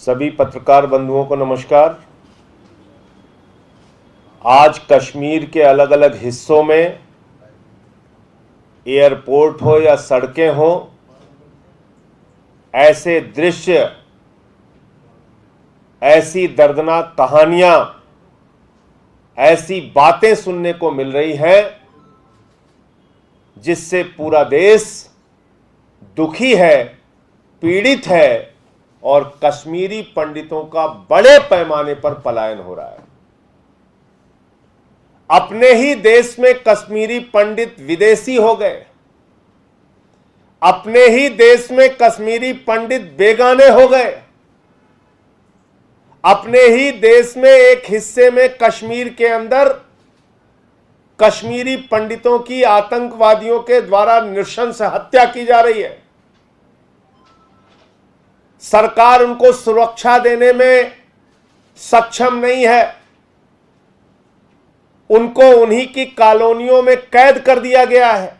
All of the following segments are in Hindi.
सभी पत्रकार बंधुओं को नमस्कार। आज कश्मीर के अलग अलग हिस्सों में एयरपोर्ट हो या सड़कें हो, ऐसे दृश्य, ऐसी दर्दनाक कहानियां, ऐसी बातें सुनने को मिल रही हैं जिससे पूरा देश दुखी है, पीड़ित है और कश्मीरी पंडितों का बड़े पैमाने पर पलायन हो रहा है। अपने ही देश में कश्मीरी पंडित विदेशी हो गए, अपने ही देश में कश्मीरी पंडित बेगाने हो गए, अपने ही देश में एक हिस्से में कश्मीर के अंदर कश्मीरी पंडितों की आतंकवादियों के द्वारा नृशंस हत्या की जा रही है। सरकार उनको सुरक्षा देने में सक्षम नहीं है, उनको उन्हीं की कॉलोनियों में कैद कर दिया गया है,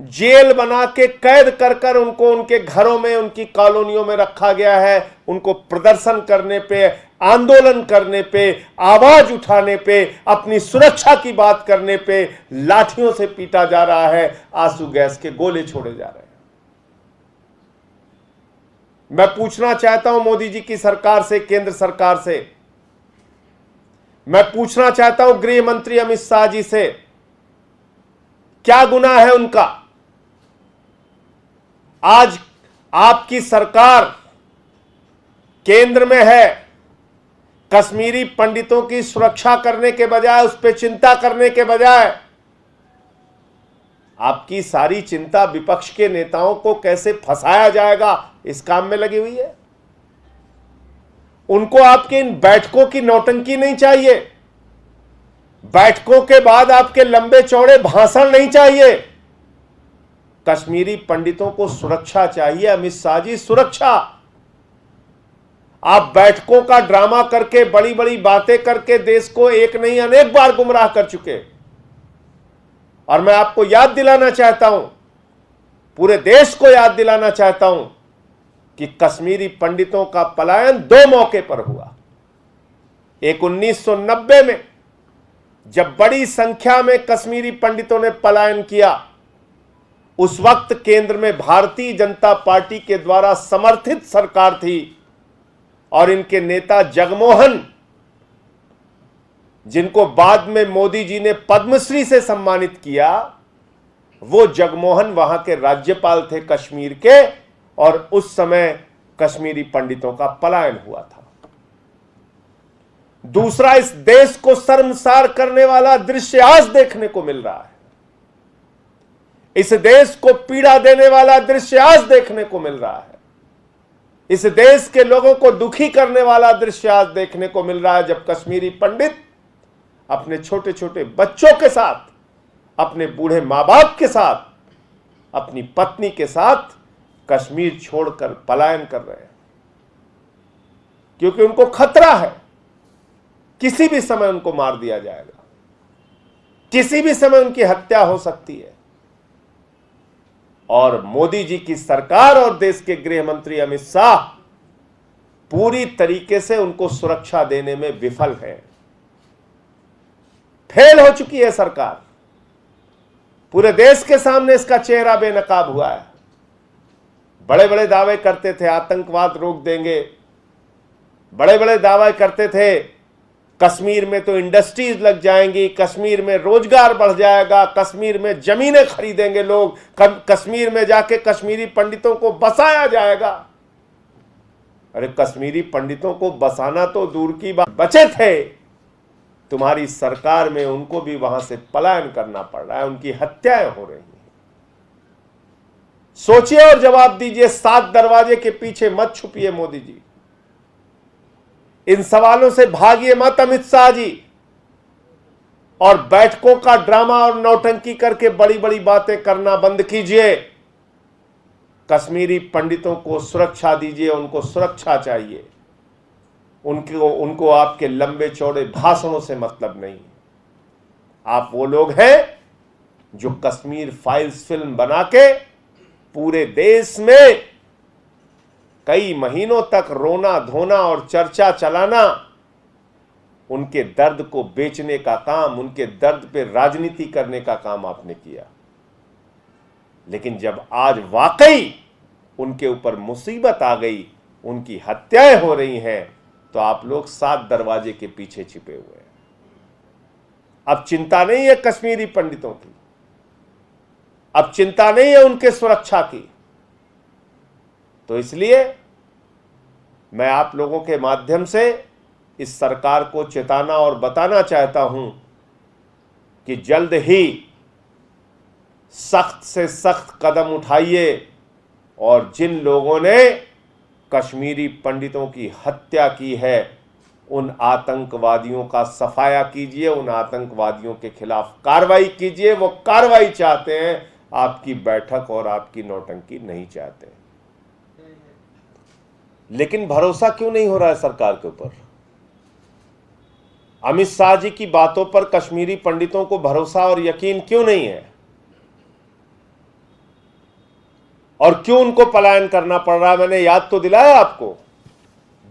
जेल बना के कैद कर कर उनको उनके घरों में, उनकी कॉलोनियों में रखा गया है। उनको प्रदर्शन करने पे, आंदोलन करने पे, आवाज उठाने पे, अपनी सुरक्षा की बात करने पे लाठियों से पीटा जा रहा है, आंसू गैस के गोले छोड़े जा रहे हैं। मैं पूछना चाहता हूं मोदी जी की सरकार से, केंद्र सरकार से, मैं पूछना चाहता हूं गृह मंत्री अमित शाह जी से, क्या गुनाह है उनका? आज आपकी सरकार केंद्र में है, कश्मीरी पंडितों की सुरक्षा करने के बजाय, उस पर चिंता करने के बजाय आपकी सारी चिंता विपक्ष के नेताओं को कैसे फंसाया जाएगा इस काम में लगी हुई है। उनको आपके इन बैठकों की नौटंकी नहीं चाहिए, बैठकों के बाद आपके लंबे चौड़े भाषण नहीं चाहिए। कश्मीरी पंडितों को सुरक्षा चाहिए। अमित शाह जी, सुरक्षा। आप बैठकों का ड्रामा करके, बड़ी बड़ी बातें करके देश को एक नहीं अनेक बार गुमराह कर चुके। और मैं आपको याद दिलाना चाहता हूं, पूरे देश को याद दिलाना चाहता हूं कि कश्मीरी पंडितों का पलायन दो मौके पर हुआ। एक 1990 में, जब बड़ी संख्या में कश्मीरी पंडितों ने पलायन किया, उस वक्त केंद्र में भारतीय जनता पार्टी के द्वारा समर्थित सरकार थी और इनके नेता जगमोहन, जिनको बाद में मोदी जी ने पद्मश्री से सम्मानित किया, वो जगमोहन वहां के राज्यपाल थे कश्मीर के, और उस समय कश्मीरी पंडितों का पलायन हुआ था। दूसरा, इस देश को शर्मसार करने वाला दृश्य आज देखने को मिल रहा है। इस देश को पीड़ा देने वाला दृश्य आज देखने को मिल रहा है। इस देश के लोगों को दुखी करने वाला दृश्य आज देखने को मिल रहा है, जब कश्मीरी पंडित अपने छोटे छोटे बच्चों के साथ, अपने बूढ़े मां बाप के साथ, अपनी पत्नी के साथ कश्मीर छोड़कर पलायन कर रहे हैं, क्योंकि उनको खतरा है, किसी भी समय उनको मार दिया जाएगा, किसी भी समय उनकी हत्या हो सकती है। और मोदी जी की सरकार और देश के गृह मंत्री अमित शाह पूरी तरीके से उनको सुरक्षा देने में विफल है। फेल हो चुकी है सरकार। पूरे देश के सामने इसका चेहरा बेनकाब हुआ है। बड़े बड़े दावे करते थे, आतंकवाद रोक देंगे, बड़े बड़े दावे करते थे, कश्मीर में तो इंडस्ट्रीज लग जाएंगी, कश्मीर में रोजगार बढ़ जाएगा, कश्मीर में जमीनें खरीदेंगे लोग, कश्मीर में जाके कश्मीरी पंडितों को बसाया जाएगा। अरे कश्मीरी पंडितों को बसाना तो दूर की बात, बचे थे। तुम्हारी सरकार में उनको भी वहां से पलायन करना पड़ रहा है, उनकी हत्याएं हो रही हैं। सोचिए और जवाब दीजिए। 7 दरवाजे के पीछे मत छुपिए मोदी जी, इन सवालों से भागिए मत अमित शाह जी, और बैठकों का ड्रामा और नौटंकी करके बड़ी बड़ी बातें करना बंद कीजिए। कश्मीरी पंडितों को सुरक्षा दीजिए, उनको सुरक्षा चाहिए। उनको आपके लंबे चौड़े भाषणों से मतलब नहीं। आप वो लोग हैं जो कश्मीर फाइल्स फिल्म बना के पूरे देश में कई महीनों तक रोना धोना और चर्चा चलाना, उनके दर्द को बेचने का काम, उनके दर्द पे राजनीति करने का काम आपने किया। लेकिन जब आज वाकई उनके ऊपर मुसीबत आ गई, उनकी हत्याएं हो रही हैं, तो आप लोग 7 दरवाजे के पीछे छिपे हुए हैं। अब चिंता नहीं है कश्मीरी पंडितों की, अब चिंता नहीं है उनके सुरक्षा की। तो इसलिए मैं आप लोगों के माध्यम से इस सरकार को चेताना और बताना चाहता हूं कि जल्द ही सख्त से सख्त कदम उठाइए और जिन लोगों ने कश्मीरी पंडितों की हत्या की है, उन आतंकवादियों का सफाया कीजिए, उन आतंकवादियों के खिलाफ कार्रवाई कीजिए। वो कार्रवाई चाहते हैं, आपकी बैठक और आपकी नौटंकी नहीं चाहते। लेकिन भरोसा क्यों नहीं हो रहा है सरकार के ऊपर? अमित शाह जी की बातों पर कश्मीरी पंडितों को भरोसा और यकीन क्यों नहीं है? और क्यों उनको पलायन करना पड़ रहा है? मैंने याद तो दिलाया आपको,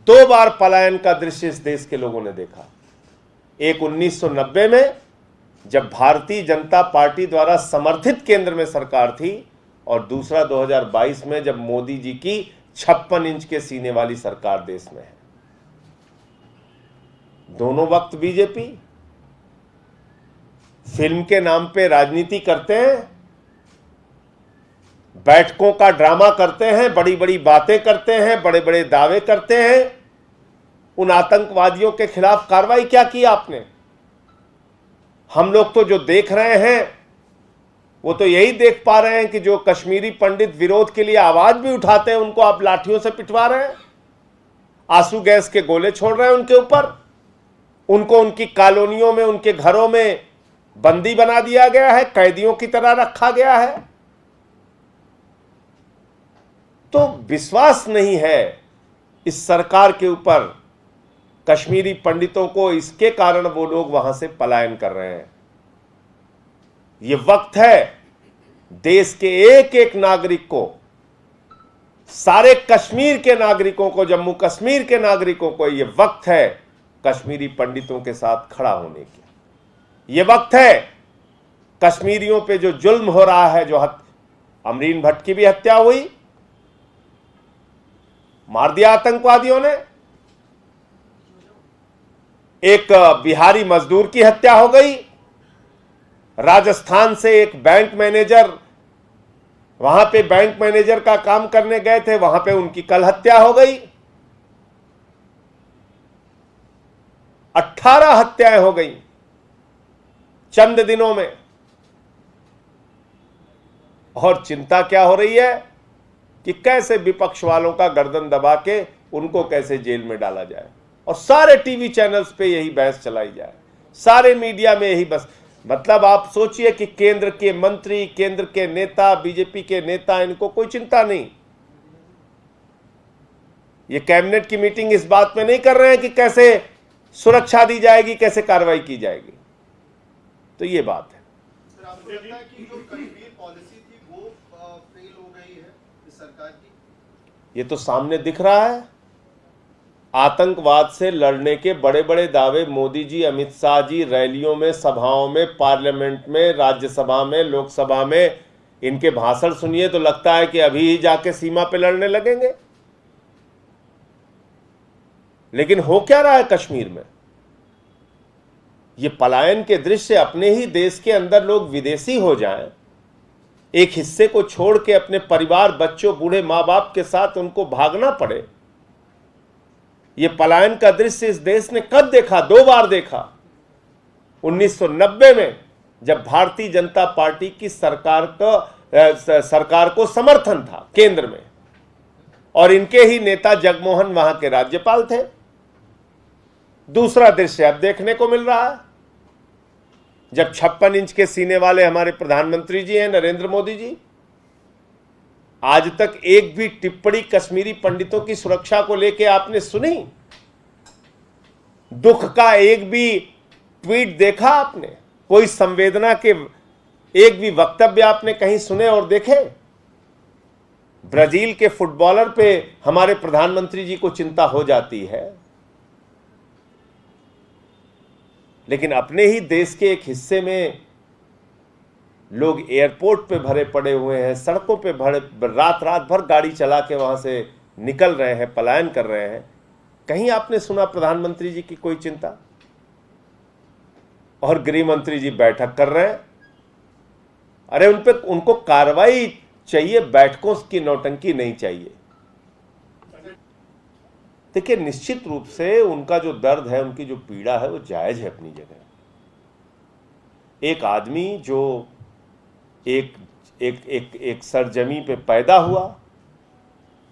2 बार पलायन का दृश्य इस देश के लोगों ने देखा। एक 1990 में जब भारतीय जनता पार्टी द्वारा समर्थित केंद्र में सरकार थी, और दूसरा 2022 में जब मोदी जी की 56 इंच के सीने वाली सरकार देश में है। दोनों वक्त बीजेपी फिल्म के नाम पे राजनीति करते हैं, बैठकों का ड्रामा करते हैं, बड़ी बड़ी बातें करते हैं, बड़े बड़े दावे करते हैं। उन आतंकवादियों के खिलाफ कार्रवाई क्या की आपने? हम लोग तो जो देख रहे हैं वो तो यही देख पा रहे हैं कि जो कश्मीरी पंडित विरोध के लिए आवाज भी उठाते हैं, उनको आप लाठियों से पिटवा रहे हैं, आंसू गैस के गोले छोड़ रहे हैं उनके ऊपर, उनको उनकी कॉलोनियों में, उनके घरों में बंदी बना दिया गया है, कैदियों की तरह रखा गया है। तो विश्वास नहीं है इस सरकार के ऊपर कश्मीरी पंडितों को, इसके कारण वो लोग वहां से पलायन कर रहे हैं। ये वक्त है देश के एक एक नागरिक को, सारे कश्मीर के नागरिकों को, जम्मू कश्मीर के नागरिकों को, ये वक्त है कश्मीरी पंडितों के साथ खड़ा होने की। ये वक्त है कश्मीरियों पे जो जुल्म हो रहा है, जो अमरीन भट्ट की भी हत्या हुई, मार दिया आतंकवादियों ने, एक बिहारी मजदूर की हत्या हो गई, राजस्थान से एक बैंक मैनेजर, वहां पे बैंक मैनेजर का काम करने गए थे, वहां पे उनकी कल हत्या हो गई। 18 हत्याएं हो गई चंद दिनों में। और चिंता क्या हो रही है कि कैसे विपक्ष वालों का गर्दन दबा के उनको कैसे जेल में डाला जाए, और सारे टीवी चैनल्स पे यही बहस चलाई जाए, सारे मीडिया में यही बस। मतलब आप सोचिए कि केंद्र के मंत्री, केंद्र के नेता, बीजेपी के नेता, इनको कोई चिंता नहीं। ये कैबिनेट की मीटिंग इस बात में नहीं कर रहे हैं कि कैसे सुरक्षा दी जाएगी, कैसे कार्रवाई की जाएगी। तो ये बात है। सर, आपको लगता है कि जो कश्मीर पॉलिसी थी वो फेल हो गई है इस सरकार की? ये तो सामने दिख रहा है। आतंकवाद से लड़ने के बड़े बड़े दावे मोदी जी, अमित शाह जी रैलियों में, सभाओं में, पार्लियामेंट में, राज्यसभा में, लोकसभा में, इनके भाषण सुनिए तो लगता है कि अभी ही जाके सीमा पे लड़ने लगेंगे। लेकिन हो क्या रहा है कश्मीर में? ये पलायन के दृश्य, अपने ही देश के अंदर लोग विदेशी हो जाएं, एक हिस्से को छोड़ के अपने परिवार, बच्चों, बूढ़े माँ बाप के साथ उनको भागना पड़े। ये पलायन का दृश्य इस देश ने कब देखा? 2 बार देखा। 1990 में जब भारतीय जनता पार्टी की सरकार को समर्थन था केंद्र में, और इनके ही नेता जगमोहन वहां के राज्यपाल थे। दूसरा दृश्य अब देखने को मिल रहा है जब 56 इंच के सीने वाले हमारे प्रधानमंत्री जी हैं, नरेंद्र मोदी जी, आज तक एक भी टिप्पणी कश्मीरी पंडितों की सुरक्षा को लेकर आपने सुनी? दुख का एक भी ट्वीट देखा आपने? कोई संवेदना के एक भी वक्तव्य आपने कहीं सुने और देखे? ब्राजील के फुटबॉलर पे हमारे प्रधानमंत्री जी को चिंता हो जाती है, लेकिन अपने ही देश के एक हिस्से में लोग एयरपोर्ट पे भरे पड़े हुए हैं, सड़कों पे भरे, रात रात भर गाड़ी चला के वहां से निकल रहे हैं, पलायन कर रहे हैं। कहीं आपने सुना प्रधानमंत्री जी की कोई चिंता? और गृह मंत्री जी बैठक कर रहे हैं। अरे उनको कार्रवाई चाहिए, बैठकों की नौटंकी नहीं चाहिए। देखिए, निश्चित रूप से उनका जो दर्द है, उनकी जो पीड़ा है, वो जायज है अपनी जगह। एक आदमी जो एक सरजमी पे पैदा हुआ,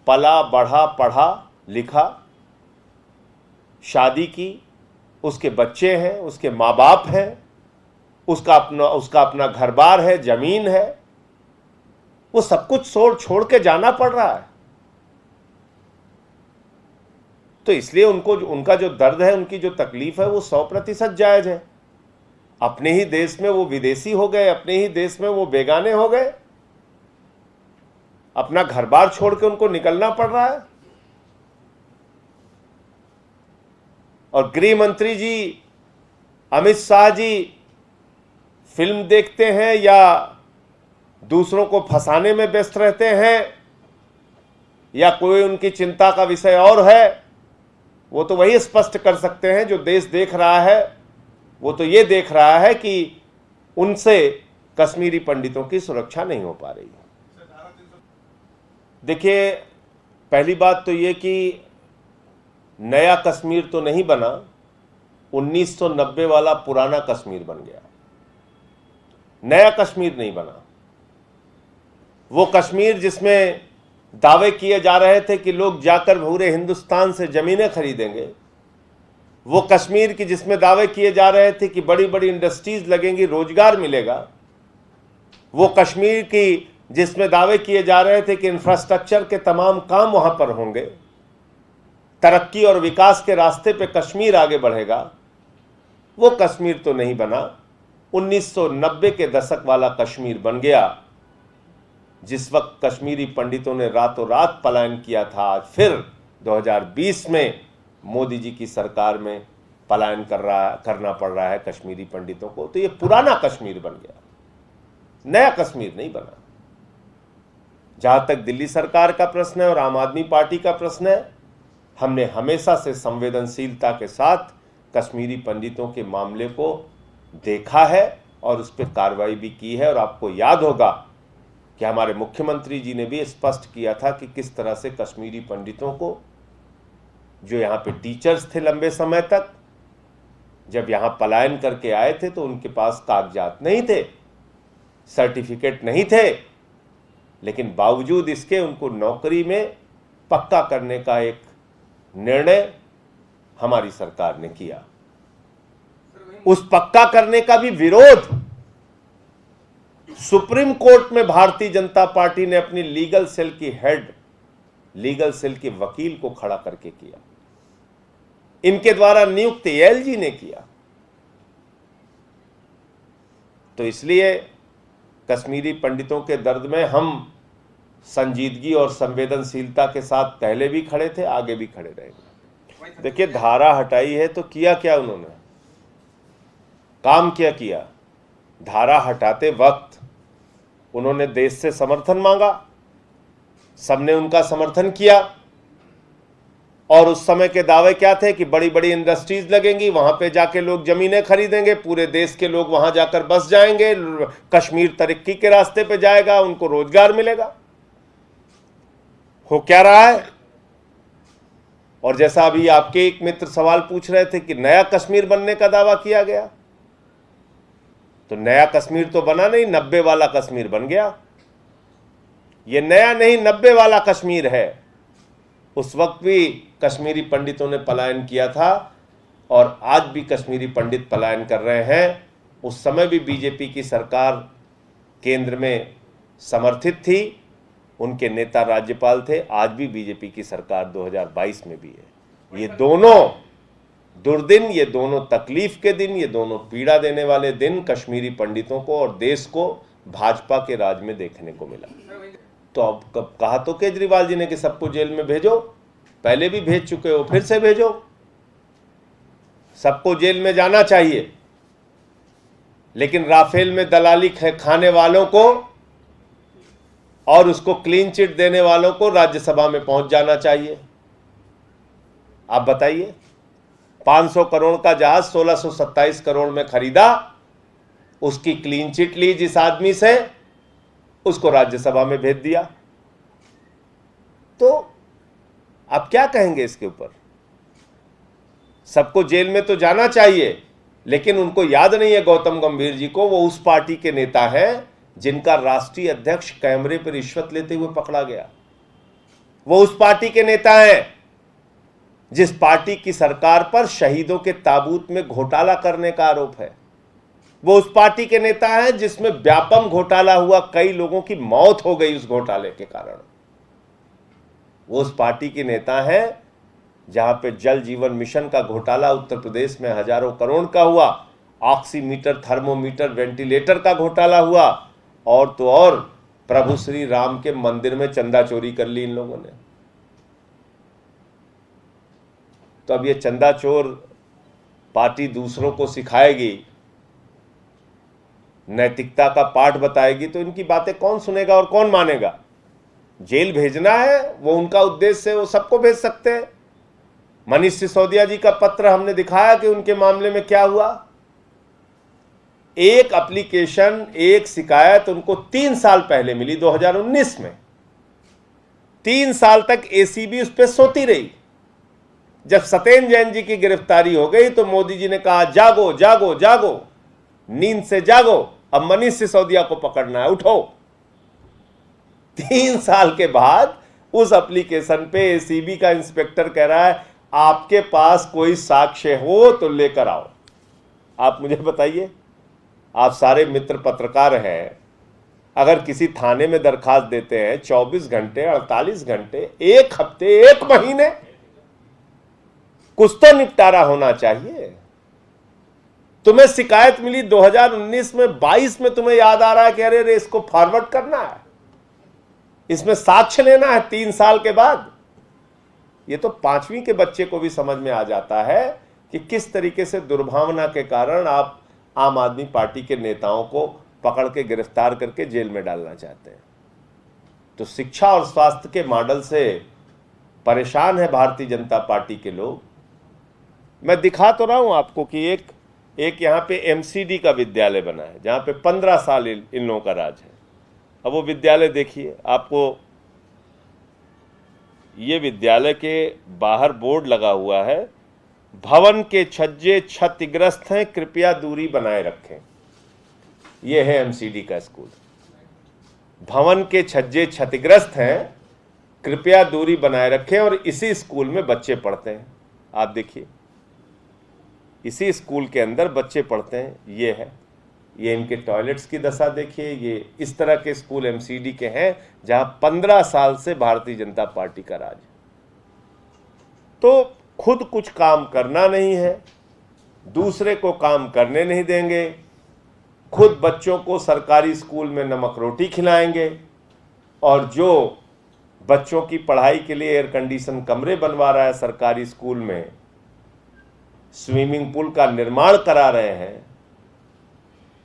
पला बढ़ा, पढ़ा लिखा, शादी की, उसके बच्चे हैं, उसके माँ बाप हैं, उसका अपना घर बार है, जमीन है, वो सब कुछ छोड़ के जाना पड़ रहा है। तो इसलिए उनका जो दर्द है, उनकी जो तकलीफ है, वो 100% जायज है। अपने ही देश में वो विदेशी हो गए, अपने ही देश में वो बेगाने हो गए, अपना घर बार छोड़ के उनको निकलना पड़ रहा है। और गृह मंत्री जी अमित शाह जी फिल्म देखते हैं या दूसरों को फंसाने में व्यस्त रहते हैं, या कोई उनकी चिंता का विषय और है, वो तो वही स्पष्ट कर सकते हैं। जो देश देख रहा है वो तो ये देख रहा है कि उनसे कश्मीरी पंडितों की सुरक्षा नहीं हो पा रही है। देखिए, पहली बात तो ये कि नया कश्मीर तो नहीं बना, 1990 वाला पुराना कश्मीर बन गया। नया कश्मीर नहीं बना। वो कश्मीर जिसमें दावे किए जा रहे थे कि लोग जाकर पूरे हिंदुस्तान से जमीनें खरीदेंगे, वो कश्मीर की जिसमें दावे किए जा रहे थे कि बड़ी बड़ी इंडस्ट्रीज लगेंगी, रोजगार मिलेगा, वो कश्मीर की जिसमें दावे किए जा रहे थे कि इंफ्रास्ट्रक्चर के तमाम काम वहां पर होंगे, तरक्की और विकास के रास्ते पे कश्मीर आगे बढ़ेगा, वो कश्मीर तो नहीं बना। 1990 के दशक वाला कश्मीर बन गया, जिस वक्त कश्मीरी पंडितों ने रातों रात पलायन किया था। आज फिर 2020 में मोदी जी की सरकार में पलायन करना पड़ रहा है कश्मीरी पंडितों को। तो ये पुराना कश्मीर बन गया, नया कश्मीर नहीं बना। जहां तक दिल्ली सरकार का प्रश्न है और आम आदमी पार्टी का प्रश्न है, हमने हमेशा से संवेदनशीलता के साथ कश्मीरी पंडितों के मामले को देखा है और उस पर कार्रवाई भी की है। और आपको याद होगा कि हमारे मुख्यमंत्री जी ने भी स्पष्ट किया था कि किस तरह से कश्मीरी पंडितों को, जो यहाँ पे टीचर्स थे लंबे समय तक, जब यहाँ पलायन करके आए थे तो उनके पास कागजात नहीं थे, सर्टिफिकेट नहीं थे, लेकिन बावजूद इसके उनको नौकरी में पक्का करने का एक निर्णय हमारी सरकार ने किया। उस पक्का करने का भी विरोध सुप्रीम कोर्ट में भारतीय जनता पार्टी ने अपनी लीगल सेल की हेड, लीगल सेल के वकील को खड़ा करके किया। इनके द्वारा नियुक्त एएलजी ने किया। तो इसलिए कश्मीरी पंडितों के दर्द में हम संजीदगी और संवेदनशीलता के साथ पहले भी खड़े थे, आगे भी खड़े रहेंगे। देखिए, धारा हटाई है तो किया क्या उन्होंने, काम क्या किया? धारा हटाते वक्त उन्होंने देश से समर्थन मांगा, सबने उनका समर्थन किया, और उस समय के दावे क्या थे कि बड़ी बड़ी इंडस्ट्रीज लगेंगी, वहां पे जाके लोग जमीनें खरीदेंगे, पूरे देश के लोग वहां जाकर बस जाएंगे, कश्मीर तरक्की के रास्ते पे जाएगा, उनको रोजगार मिलेगा। हो क्या रहा है? और जैसा अभी आपके एक मित्र सवाल पूछ रहे थे कि नया कश्मीर बनने का दावा किया गया, तो नया कश्मीर तो बना नहीं, 90 वाला कश्मीर बन गया। ये नया नहीं, 90 वाला कश्मीर है। उस वक्त भी कश्मीरी पंडितों ने पलायन किया था और आज भी कश्मीरी पंडित पलायन कर रहे हैं। उस समय भी बीजेपी की सरकार केंद्र में समर्थित थी, उनके नेता राज्यपाल थे। आज भी बीजेपी की सरकार 2022 में भी है। ये दोनों दुर्दिन, ये दोनों तकलीफ के दिन, ये दोनों पीड़ा देने वाले दिन कश्मीरी पंडितों को और देश को भाजपा के राज में देखने को मिला। तो अब कहा तो केजरीवाल जी ने कि सबको जेल में भेजो, पहले भी भेज चुके हो, फिर से भेजो, सबको जेल में जाना चाहिए। लेकिन राफेल में दलाली खाने वालों को और उसको क्लीन चिट देने वालों को राज्यसभा में पहुंच जाना चाहिए। आप बताइए, 500 करोड़ का जहाज 1627 करोड़ में खरीदा, उसकी क्लीन चिट ली जिस आदमी से, उसको राज्यसभा में भेज दिया। तो आप क्या कहेंगे इसके ऊपर? सबको जेल में तो जाना चाहिए, लेकिन उनको याद नहीं है गौतम गंभीर जी को, वो उस पार्टी के नेता हैं जिनका राष्ट्रीय अध्यक्ष कैमरे पर रिश्वत लेते हुए पकड़ा गया। वो उस पार्टी के नेता हैं जिस पार्टी की सरकार पर शहीदों के ताबूत में घोटाला करने का आरोप है। वो उस पार्टी के नेता हैं जिसमें व्यापम घोटाला हुआ, कई लोगों की मौत हो गई उस घोटाले के कारण। वो उस पार्टी के नेता हैं जहां पे जल जीवन मिशन का घोटाला उत्तर प्रदेश में हजारों करोड़ का हुआ, ऑक्सीमीटर, थर्मोमीटर, वेंटिलेटर का घोटाला हुआ, और तो और प्रभु श्री राम के मंदिर में चंदा चोरी कर ली इन लोगों ने। तो अब ये चंदा चोर पार्टी दूसरों को सिखाएगी, नैतिकता का पाठ बताएगी, तो इनकी बातें कौन सुनेगा और कौन मानेगा? जेल भेजना है, वो उनका उद्देश्य है, वो सबको भेज सकते हैं। मनीष सिसोदिया जी का पत्र हमने दिखाया कि उनके मामले में क्या हुआ। एक एप्लीकेशन, एक शिकायत उनको 3 साल पहले मिली, 2019 में। 3 साल तक एसीबी उस पर सोती रही। जब सत्येंद्र जैन जी की गिरफ्तारी हो गई तो मोदी जी ने कहा, जागो जागो जागो, नींद से जागो, अब मनीष सिसोदिया को पकड़ना है, उठो। 3 साल के बाद उस एप्लीकेशन पे एसीबी का इंस्पेक्टर कह रहा है, आपके पास कोई साक्ष्य हो तो लेकर आओ। आप मुझे बताइए, आप सारे मित्र पत्रकार हैं, अगर किसी थाने में दरखास्त देते हैं 24 घंटे, 48 घंटे, 1 हफ्ते, 1 महीने, कुछ तो निपटारा होना चाहिए। तुम्हें शिकायत मिली 2019 में, 22 में तुम्हें याद आ रहा है कि अरे इसको फॉरवर्ड करना है, इसमें साक्ष्य लेना है 3 साल के बाद। ये तो 5वीं के बच्चे को भी समझ में आ जाता है कि किस तरीके से दुर्भावना के कारण आप आम आदमी पार्टी के नेताओं को पकड़ के गिरफ्तार करके जेल में डालना चाहते हैं। तो शिक्षा और स्वास्थ्य के मॉडल से परेशान है भारतीय जनता पार्टी के लोग। मैं दिखा तो रहा हूं आपको कि एक यहां पे एमसीडी का विद्यालय बना है, जहां पे 15 साल इन लोगों का राज है। अब वो विद्यालय देखिए, आपको ये विद्यालय के बाहर बोर्ड लगा हुआ है, भवन के छज्जे क्षतिग्रस्त हैं, कृपया दूरी बनाए रखें। यह है एमसीडी का स्कूल। भवन के छज्जे क्षतिग्रस्त हैं, कृपया दूरी बनाए रखें, और इसी स्कूल में बच्चे पढ़ते हैं। आप देखिए, इसी स्कूल के अंदर बच्चे पढ़ते हैं। ये है, ये इनके टॉयलेट्स की दशा देखिए। ये इस तरह के स्कूल एमसीडी के हैं जहां 15 साल से भारतीय जनता पार्टी का राज। तो खुद कुछ काम करना नहीं है, दूसरे को काम करने नहीं देंगे, खुद बच्चों को सरकारी स्कूल में नमक रोटी खिलाएंगे, और जो बच्चों की पढ़ाई के लिए एयर कंडीशन कमरे बनवा रहा है सरकारी स्कूल में, स्विमिंग पूल का निर्माण करा रहे हैं,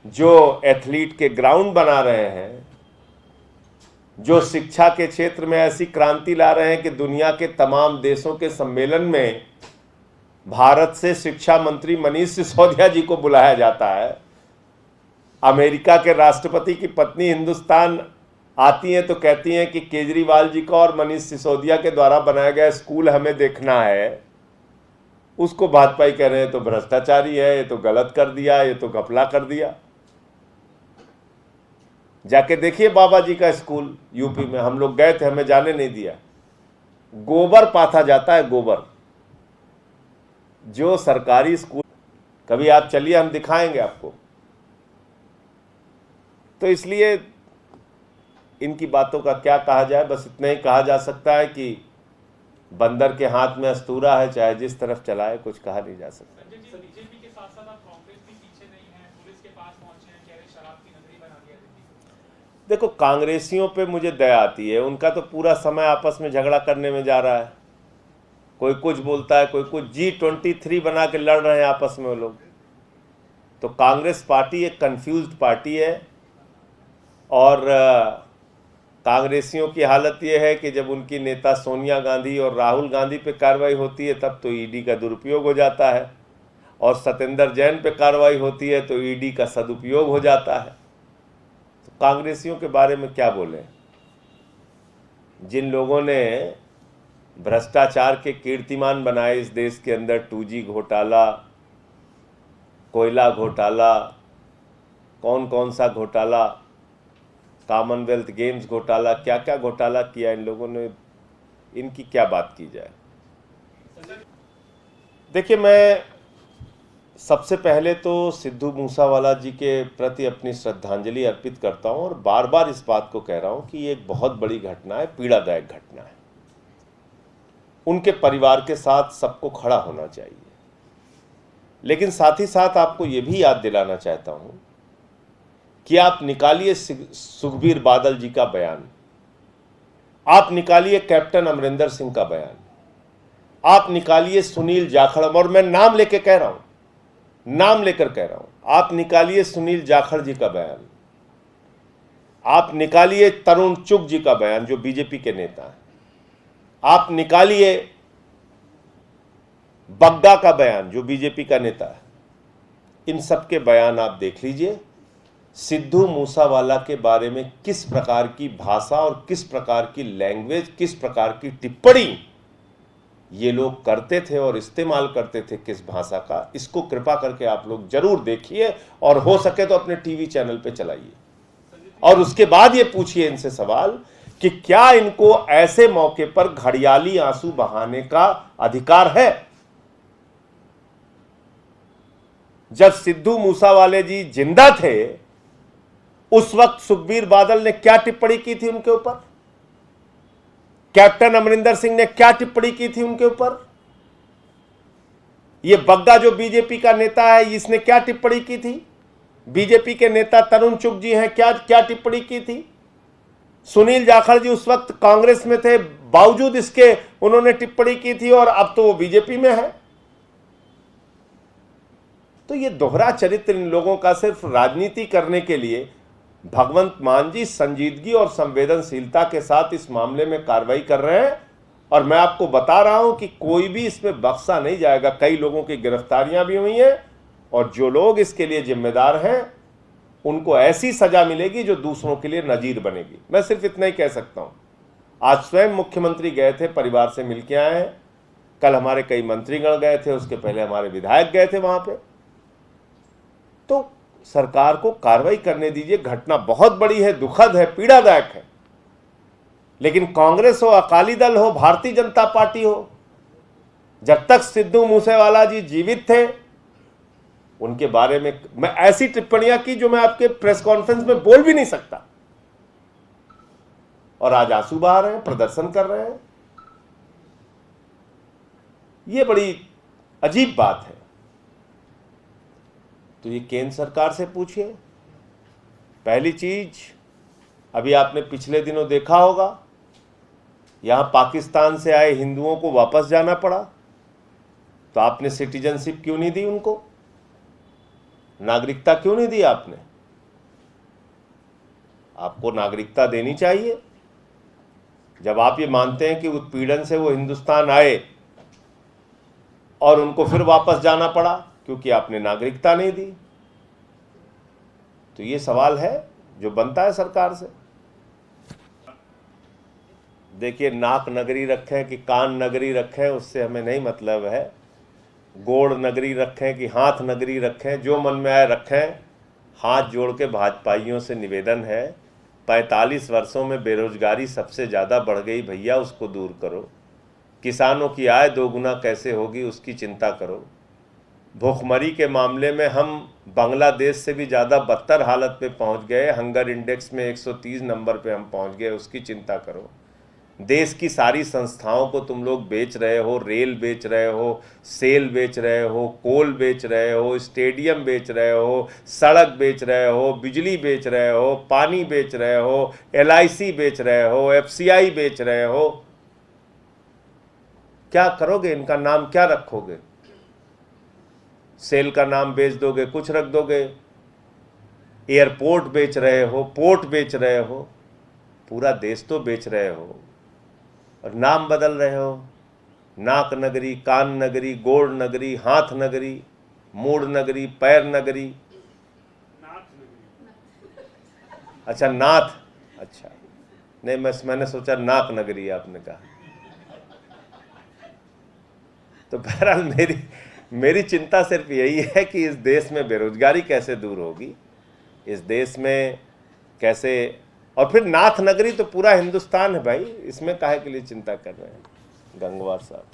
जो एथलीट के ग्राउंड बना रहे हैं, जो शिक्षा के क्षेत्र में ऐसी क्रांति ला रहे हैं कि दुनिया के तमाम देशों के सम्मेलन में भारत से शिक्षा मंत्री मनीष सिसोदिया जी को बुलाया जाता है। अमेरिका के राष्ट्रपति की पत्नी हिंदुस्तान आती हैं तो कहती हैं कि केजरीवाल जी का और मनीष सिसोदिया के द्वारा बनाया गया स्कूल हमें देखना है। उसको भाजपा कह रहे हैं तो भ्रष्टाचारी है, ये तो गलत कर दिया, ये तो घपला कर दिया। जाके देखिए बाबा जी का स्कूल यूपी में, हम लोग गए थे, हमें जाने नहीं दिया। गोबर पाथा जाता है, गोबर। जो सरकारी स्कूल, कभी आप चलिए, हम दिखाएंगे आपको। तो इसलिए इनकी बातों का क्या कहा जाए, बस इतना ही कहा जा सकता है कि बंदर के हाथ में अस्तूरा है, चाहे जिस तरफ चलाए, कुछ कहा नहीं जा सकता। बीजेपी के साथ साथ कांग्रेस भी पीछे नहीं है, पुलिस के पास पहुंचे हैं, कह रहे शराब की नगरी बना दिया दिल्ली। देखो, कांग्रेसियों पे मुझे दया आती है। उनका तो पूरा समय आपस में झगड़ा करने में जा रहा है। कोई कुछ बोलता है, कोई कुछ। G23 बना के लड़ रहे हैं आपस में वो लोग। तो कांग्रेस पार्टी एक कंफ्यूज्ड पार्टी है। और कांग्रेसियों की हालत यह है कि जब उनकी नेता सोनिया गांधी और राहुल गांधी पे कार्रवाई होती है तब तो ईडी का दुरुपयोग हो जाता है, और सत्येंद्र जैन पे कार्रवाई होती है तो ईडी का सदुपयोग हो जाता है। तो कांग्रेसियों के बारे में क्या बोलें। जिन लोगों ने भ्रष्टाचार के कीर्तिमान बनाए इस देश के अंदर, 2G घोटाला, कोयला घोटाला, कौन कौन सा घोटाला, कॉमनवेल्थ गेम्स घोटाला, क्या क्या घोटाला किया इन लोगों ने, इनकी क्या बात की जाए। देखिए, मैं सबसे पहले तो सिद्धू मूसावाला जी के प्रति अपनी श्रद्धांजलि अर्पित करता हूं, और बार बार इस बात को कह रहा हूं कि ये एक बहुत बड़ी घटना है, पीड़ादायक घटना है। उनके परिवार के साथ सबको खड़ा होना चाहिए। लेकिन साथ ही साथ आपको ये भी याद दिलाना चाहता हूं कि आप निकालिए सुखबीर बादल जी का बयान, आप निकालिए कैप्टन अमरिंदर सिंह का बयान, आप निकालिए सुनील जाखड़, और मैं नाम लेके कह रहा हूं, नाम लेकर कह रहा हूं, आप निकालिए सुनील जाखड़ जी का बयान, आप निकालिए तरुण चुग जी का बयान जो बीजेपी के नेता हैं, आप निकालिए बग्गा का बयान जो बीजेपी का नेता है। इन सब के बयान आप देख लीजिए। सिद्धू मूसावाला के बारे में किस प्रकार की भाषा और किस प्रकार की लैंग्वेज, किस प्रकार की टिप्पणी ये लोग करते थे और इस्तेमाल करते थे किस भाषा का, इसको कृपा करके आप लोग जरूर देखिए, और हो सके तो अपने टीवी चैनल पे चलाइए। और उसके बाद ये पूछिए इनसे सवाल कि क्या इनको ऐसे मौके पर घड़ियाली आंसू बहाने का अधिकार है। जब सिद्धू मूसावाले जी जिंदा थे उस वक्त सुखबीर बादल ने क्या टिप्पणी की थी उनके ऊपर, कैप्टन अमरिंदर सिंह ने क्या टिप्पणी की थी उनके ऊपर, ये बग्गा जो बीजेपी का नेता है इसने क्या टिप्पणी की थी, बीजेपी के नेता तरुण चुग जी हैं, क्या क्या टिप्पणी की थी, सुनील जाखड़ जी उस वक्त कांग्रेस में थे, बावजूद इसके उन्होंने टिप्पणी की थी, और अब तो वो बीजेपी में है। तो ये दोहरा चरित्र इन लोगों का सिर्फ राजनीति करने के लिए भगवंत मान जी संजीदगी और संवेदनशीलता के साथ इस मामले में कार्रवाई कर रहे हैं, और मैं आपको बता रहा हूं कि कोई भी इसमें बख्शा नहीं जाएगा। कई लोगों की गिरफ्तारियां भी हुई हैं, और जो लोग इसके लिए जिम्मेदार हैं उनको ऐसी सजा मिलेगी जो दूसरों के लिए नजीर बनेगी। मैं सिर्फ इतना ही कह सकता हूं। आज स्वयं मुख्यमंत्री गए थे, परिवार से मिलके आए हैं, कल हमारे कई मंत्रीगण गए थे, उसके पहले हमारे विधायक गए थे वहां पे। तो सरकार को कार्रवाई करने दीजिए। घटना बहुत बड़ी है, दुखद है, पीड़ादायक है, लेकिन कांग्रेस हो, अकाली दल हो, भारतीय जनता पार्टी हो, जब तक सिद्धू मूसेवाला जी जीवित थे उनके बारे में मैं ऐसी टिप्पणियां की जो मैं आपके प्रेस कॉन्फ्रेंस में बोल भी नहीं सकता, और आज आंसू बहा रहे हैं, प्रदर्शन कर रहे हैं। यह बड़ी अजीब बात है। तो ये केंद्र सरकार से पूछिए। पहली चीज, अभी आपने पिछले दिनों देखा होगा, यहां पाकिस्तान से आए हिंदुओं को वापस जाना पड़ा, तो आपने सिटीजनशिप क्यों नहीं दी उनको, नागरिकता क्यों नहीं दी आपने। आपको नागरिकता देनी चाहिए। जब आप ये मानते हैं कि उत्पीड़न से वो हिंदुस्तान आए और उनको फिर वापस जाना पड़ा क्योंकि आपने नागरिकता नहीं दी, तो ये सवाल है जो बनता है सरकार से। देखिए, नाक नगरी रखें कि कान नगरी रखें उससे हमें नहीं मतलब है, गोड़ नगरी रखें कि हाथ नगरी रखें, जो मन में आए रखें। हाथ जोड़ के भाजपाइयों से निवेदन है, 45 वर्षों में बेरोजगारी सबसे ज़्यादा बढ़ गई भैया, उसको दूर करो। किसानों की आय दोगुना कैसे होगी उसकी चिंता करो। भूखमरी के मामले में हम बांग्लादेश से भी ज़्यादा बदतर हालत पे पहुंच गए, हंगर इंडेक्स में 130 नंबर पे हम पहुंच गए, उसकी चिंता करो। देश की सारी संस्थाओं को तुम लोग बेच रहे हो, रेल बेच रहे हो, सेल बेच रहे हो, कोल बेच रहे हो, स्टेडियम बेच रहे हो, सड़क बेच रहे हो, बिजली बेच रहे हो, पानी बेच रहे हो, LIC बेच रहे हो, FCI बेच रहे हो। क्या करोगे? इनका नाम क्या रखोगे? सेल का नाम बेच दोगे, कुछ रख दोगे। एयरपोर्ट बेच रहे हो, पोर्ट बेच रहे हो, पूरा देश तो बेच रहे हो और नाम बदल रहे हो। नाक नगरी, कान नगरी, गोड़ नगरी, हाथ नगरी, मूड नगरी, पैर नगरी, अच्छा नाथ, अच्छा नहीं, मैंने सोचा नाक नगरी आपने कहा। तो बहरहाल मेरी चिंता सिर्फ यही है कि इस देश में बेरोजगारी कैसे दूर होगी, इस देश में कैसे, और फिर नाथ नगरी तो पूरा हिंदुस्तान है भाई, इसमें काहे के लिए चिंता कर रहे हैं गंगवार साहब।